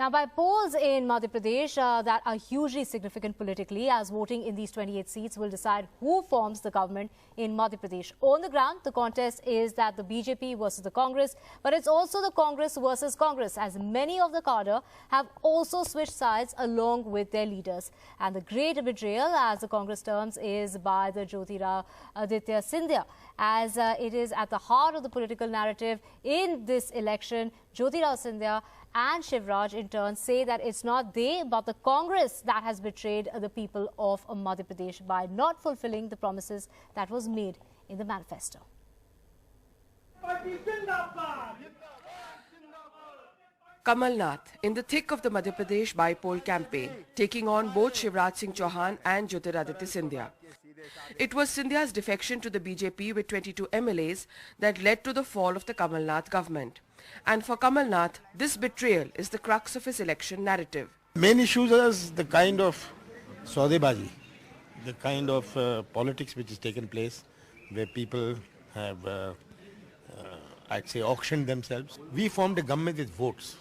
Now, by polls in Madhya Pradesh that are hugely significant politically, as voting in these 28 seats will decide who forms the government in Madhya Pradesh. On the ground, the contest is that the BJP versus the Congress, but it's also the Congress versus Congress, as many of the cadre have also switched sides along with their leaders. And the great betrayal, as the Congress terms, is by the Jyotiraditya Scindia, as it is at the heart of the political narrative in this election. Jyotiraditya Scindia and Shivraj in turn say that it's not they but the Congress that has betrayed the people of Madhya Pradesh by not fulfilling the promises that was made in the manifesto. Kamal Nath, in the thick of the Madhya Pradesh by-poll campaign, taking on both Shivraj Singh Chauhan and Jyotiraditya Scindia. It was Scindia's defection to the BJP with 22 MLAs that led to the fall of the Kamal Nath government. And for Kamal Nath, this betrayal is the crux of his election narrative. Main issues are the kind of saudebaji, the kind of politics which has taken place, where people have, I'd say, auctioned themselves. We formed a government with votes.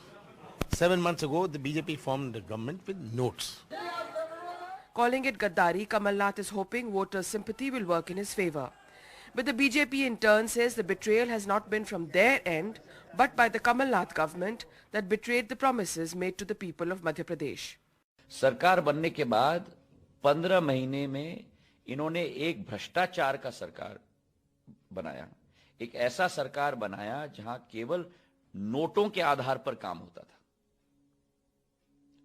7 months ago, the BJP formed a government with notes. Calling it Gaddari, Kamal Nath is hoping voters' sympathy will work in his favour. But the BJP in turn says the betrayal has not been from their end, but by the Kamal Nath government that betrayed the promises made to the people of Madhya Pradesh. सरकार बनने के बाद 15 महीने में इन्होंने एक भ्रष्टाचार का सरकार बनाया, एक ऐसा सरकार बनाया जहां केवल नोटों के आधार पर काम होता था।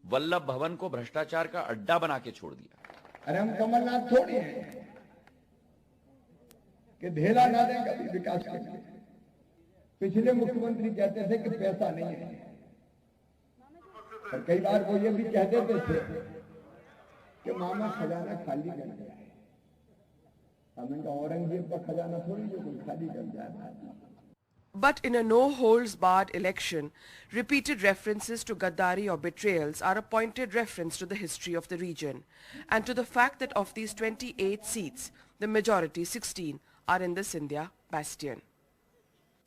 वल्लभ भवन को भ्रष्टाचार का अड्डा बना के छोड़ दिया। अरे हम कमलनाथ थोड़ी हैं कि ढेला ना दें कभी विकास के लिए। पिछले मुख्यमंत्री कहते थे कि पैसा नहीं है, और कई बार वो ये भी कह देते थे कि मामा खजाना खाली कर गया है। हमने औरंगजेब का खजाना थोड़ी जो कोई खाली कर जाए। But in a no-holds-barred election, repeated references to Gaddari or betrayals are a pointed reference to the history of the region and to the fact that of these 28 seats, the majority, 16, are in the Scindia bastion.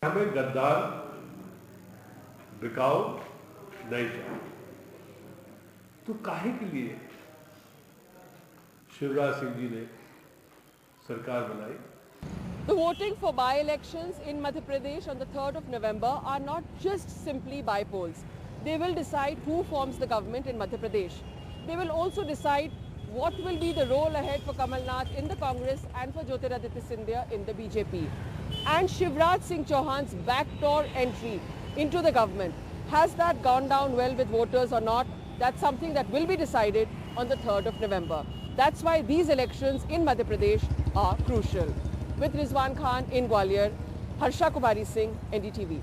हमें गद्दार बिकाऊ नहीं चाहिए, तो काहे के लिए शिवराज सिंह जी ने सरकार बनाई? The voting for by-elections in Madhya Pradesh on the 3rd of November are not just simply by-polls. They will decide who forms the government in Madhya Pradesh. They will also decide what will be the role ahead for Kamal Nath in the Congress and for Jyotiraditya Scindia in the BJP. And Shivraj Singh Chauhan's backdoor entry into the government, has that gone down well with voters or not? That's something that will be decided on the 3rd of November. That's why these elections in Madhya Pradesh are crucial. With Rizwan Khan in Gwalior, Harsha Kumari Singh, NDTV.